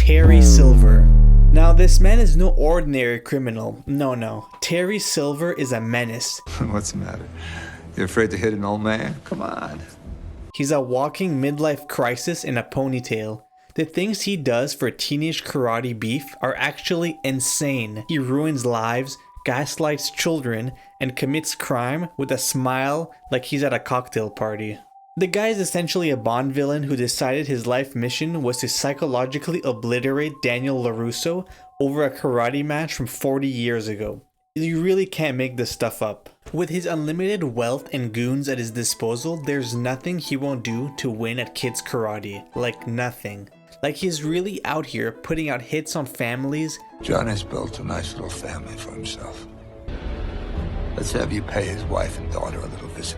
Terry Silver. Now this man is no ordinary criminal. No. Terry Silver is a menace. What's the matter? You're afraid to hit an old man? Come on. He's a walking midlife crisis in a ponytail. The things he does for teenage karate beef are actually insane. He ruins lives, gaslights children, and commits crime with a smile like he's at a cocktail party. The guy is essentially a Bond villain who decided his life mission was to psychologically obliterate Daniel LaRusso over a karate match from 40 years ago. You really can't make this stuff up. With his unlimited wealth and goons at his disposal, there's nothing he won't do to win at kids karate. Like nothing. Like he's really out here putting out hits on families. John has built a nice little family for himself. Let's have you pay his wife and daughter a little visit.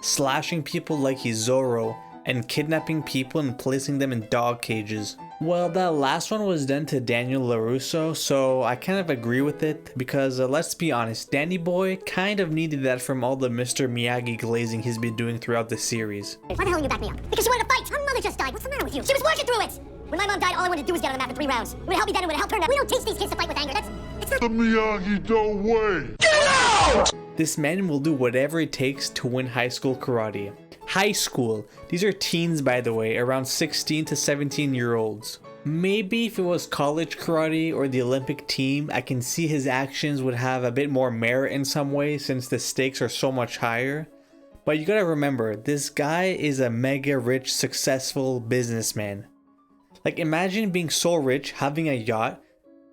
Slashing people like he's Zorro, and kidnapping people and placing them in dog cages. Well, that last one was done to Daniel LaRusso, so I kind of agree with it, because let's be honest, Danny Boy kind of needed that from all the Mr. Miyagi glazing he's been doing throughout the series. Why the hell did you back me up? Because she wanted to fight! Her mother just died! What's the matter with you? She was working through it! When my mom died, all I wanted to do was get on the mat for 3 rounds. It would help me then, it would help her now. We don't teach these kids to fight with anger, it's not— The Miyagi-Do way! Get out! This man will do whatever it takes to win high school karate. High school. These are teens, by the way, around 16 to 17-year-olds. Maybe if it was college karate or the Olympic team, I can see his actions would have a bit more merit in some way since the stakes are so much higher. But you gotta remember, this guy is a mega rich, successful businessman. Like imagine being so rich, having a yacht,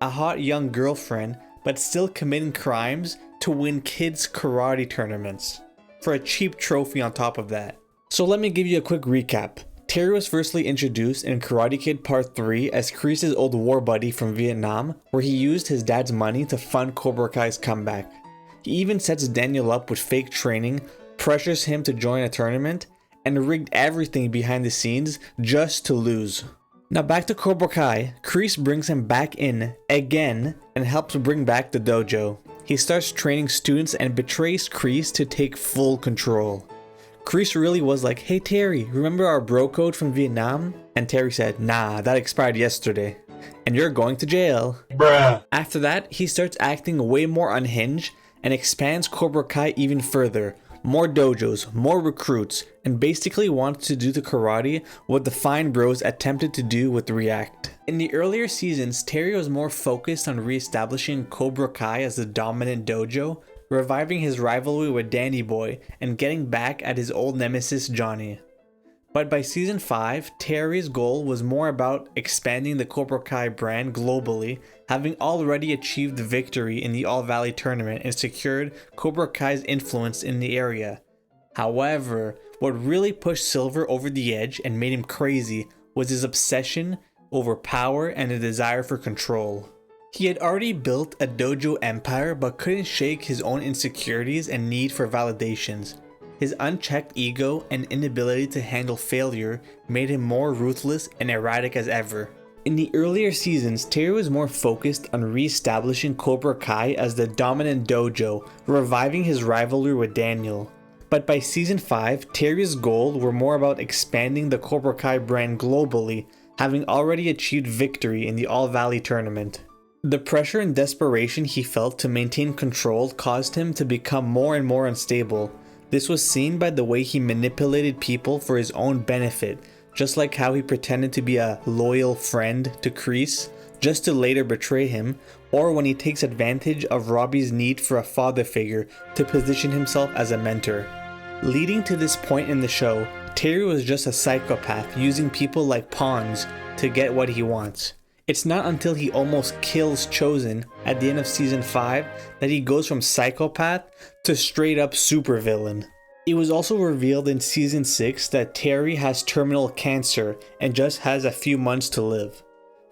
a hot young girlfriend, but still committing crimes to win kids karate tournaments. For a cheap trophy on top of that. So let me give you a quick recap. Terry was firstly introduced in Karate Kid Part 3 as Kreese's old war buddy from Vietnam, where he used his dad's money to fund Cobra Kai's comeback. He even sets Daniel up with fake training, pressures him to join a tournament, and rigged everything behind the scenes just to lose. Now back to Cobra Kai, Kreese brings him back in again and helps bring back the dojo. He starts training students and betrays Kreese to take full control. Kreese really was like, "Hey Terry, remember our bro code from Vietnam?" And Terry said, "Nah, that expired yesterday. And you're going to jail." Bruh. After that, he starts acting way more unhinged and expands Cobra Kai even further. More dojos, more recruits, and basically wants to do to karate what the Fine Bros attempted to do with React. In the earlier seasons, Terry was more focused on re-establishing Cobra Kai as the dominant dojo, reviving his rivalry with Danny Boy, and getting back at his old nemesis Johnny. But by season 5, Terry's goal was more about expanding the Cobra Kai brand globally, having already achieved victory in the All Valley tournament and secured Cobra Kai's influence in the area. However, what really pushed Silver over the edge and made him crazy was his obsession over power and a desire for control. He had already built a dojo empire but couldn't shake his own insecurities and need for validations. His unchecked ego and inability to handle failure made him more ruthless and erratic as ever. In the earlier seasons, Terry was more focused on re-establishing Cobra Kai as the dominant dojo, reviving his rivalry with Daniel. But by season 5, Terry's goals were more about expanding the Cobra Kai brand globally, having already achieved victory in the All Valley tournament. The pressure and desperation he felt to maintain control caused him to become more and more unstable. This was seen by the way he manipulated people for his own benefit, just like how he pretended to be a loyal friend to Kreese, just to later betray him, or when he takes advantage of Robbie's need for a father figure to position himself as a mentor. Leading to this point in the show, Terry was just a psychopath using people like pawns to get what he wants. It's not until he almost kills Chosen at the end of season 5 that he goes from psychopath to straight up supervillain. It was also revealed in season 6 that Terry has terminal cancer and just has a few months to live.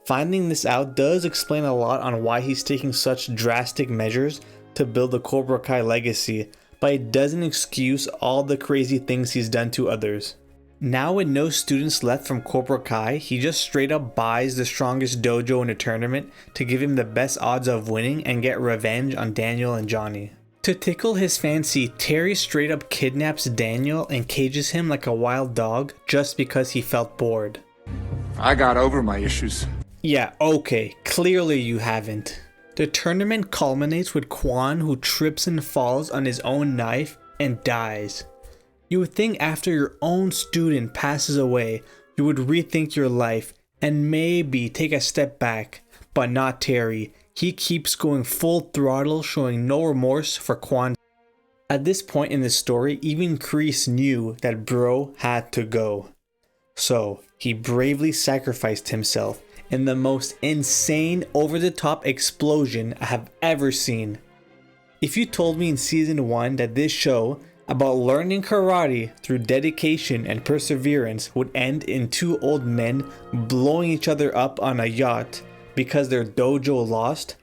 Finding this out does explain a lot on why he's taking such drastic measures to build the Cobra Kai legacy, but it doesn't excuse all the crazy things he's done to others. Now with no students left from Cobra Kai, he just straight up buys the strongest dojo in the tournament to give him the best odds of winning and get revenge on Daniel and Johnny. To tickle his fancy, Terry straight up kidnaps Daniel and cages him like a wild dog just because he felt bored. I got over my issues. Yeah, okay, clearly you haven't. The tournament culminates with Quan, who trips and falls on his own knife and dies. You would think after your own student passes away, you would rethink your life and maybe take a step back, but not Terry. He keeps going full throttle, showing no remorse for Quan. At this point in the story, even Kreese knew that bro had to go. So, he bravely sacrificed himself in the most insane, over-the-top explosion I have ever seen. If you told me in season 1 that this show, about learning karate through dedication and perseverance, would end in two old men blowing each other up on a yacht because their dojo lost,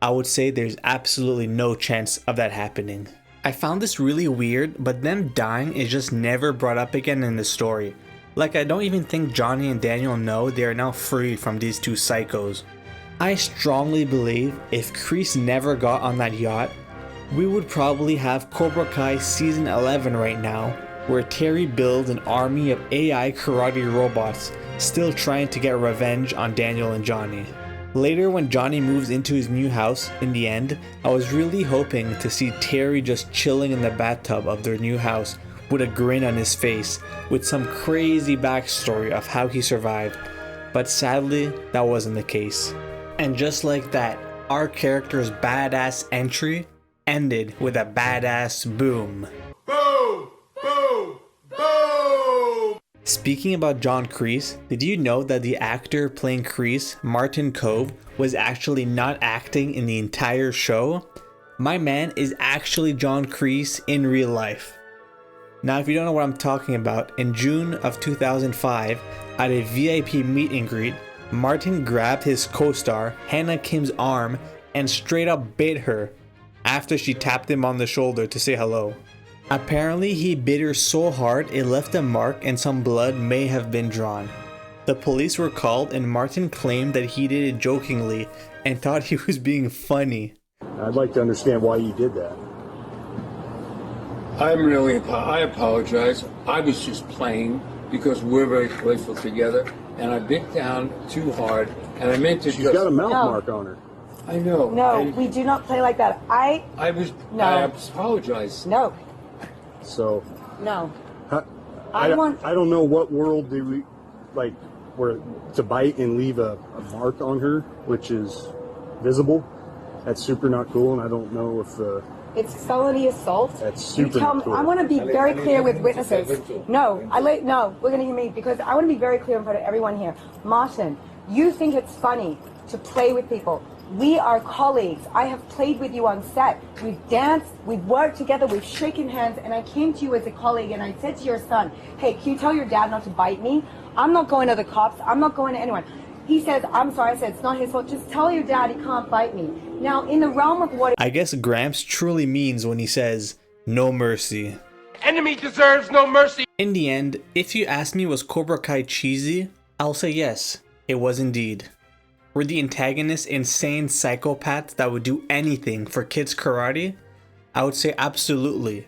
I would say there's absolutely no chance of that happening. I found this really weird, but them dying is just never brought up again in the story. Like, I don't even think Johnny and Daniel know they are now free from these two psychos. I strongly believe if Kreese never got on that yacht, we would probably have Cobra Kai season 11 right now, where Terry builds an army of AI karate robots still trying to get revenge on Daniel and Johnny. Later, when Johnny moves into his new house, in the end, I was really hoping to see Terry just chilling in the bathtub of their new house with a grin on his face, with some crazy backstory of how he survived. But sadly, that wasn't the case. And just like that, our character's badass entry ended with a badass boom. Boom! Boom! Boom! Speaking about John Kreese, did you know that the actor playing Kreese, Martin Kove, was actually not acting in the entire show? My man is actually John Kreese in real life. Now, if you don't know what I'm talking about, in June of 2005, at a VIP meet and greet, Martin grabbed his co-star, Hannah Kim's arm, and straight up bit her after she tapped him on the shoulder to say hello. Apparently, he bit her so hard it left a mark and some blood may have been drawn. The police were called and Martin claimed that he did it jokingly and thought he was being funny. I'd like to understand why you did that. I apologize. I was just playing because we're very playful together, and I bit down too hard, and I meant to She's got a mouth mark on her. I know. No, we do not play like that. I No. apologize. No. So, No. I don't know what world do we, like, where to bite and leave a mark on her, which is visible. That's super not cool, and I don't know if It's felony assault. That's super cool. I want to be very clear with witnesses. No, we're going to meet because I want to be very clear in front of everyone here. Martin, you think it's funny to play with people. We are colleagues. I have played with you on set. We've danced, we've worked together, we've shaken hands, and I came to you as a colleague and I said to your son, hey, can you tell your dad not to bite me? I'm not going to the cops. I'm not going to anyone. He says, I'm sorry. I said, it's not his fault. Just tell your dad he can't bite me. Now, in the realm of what... I guess Gramps truly means when he says, no mercy. Enemy deserves no mercy. In the end, if you ask me was Cobra Kai cheesy, I'll say yes, it was indeed. Were the antagonists insane psychopaths that would do anything for kids' karate? I would say absolutely.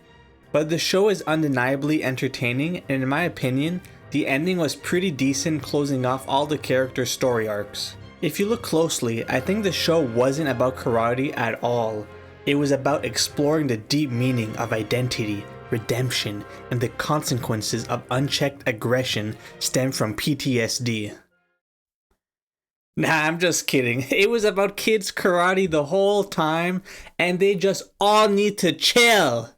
But the show is undeniably entertaining, and in my opinion, the ending was pretty decent, closing off all the characters' story arcs. If you look closely, I think the show wasn't about karate at all. It was about exploring the deep meaning of identity, redemption, and the consequences of unchecked aggression stemmed from PTSD. Nah, I'm just kidding. It was about kids' karate the whole time, and they just all need to chill.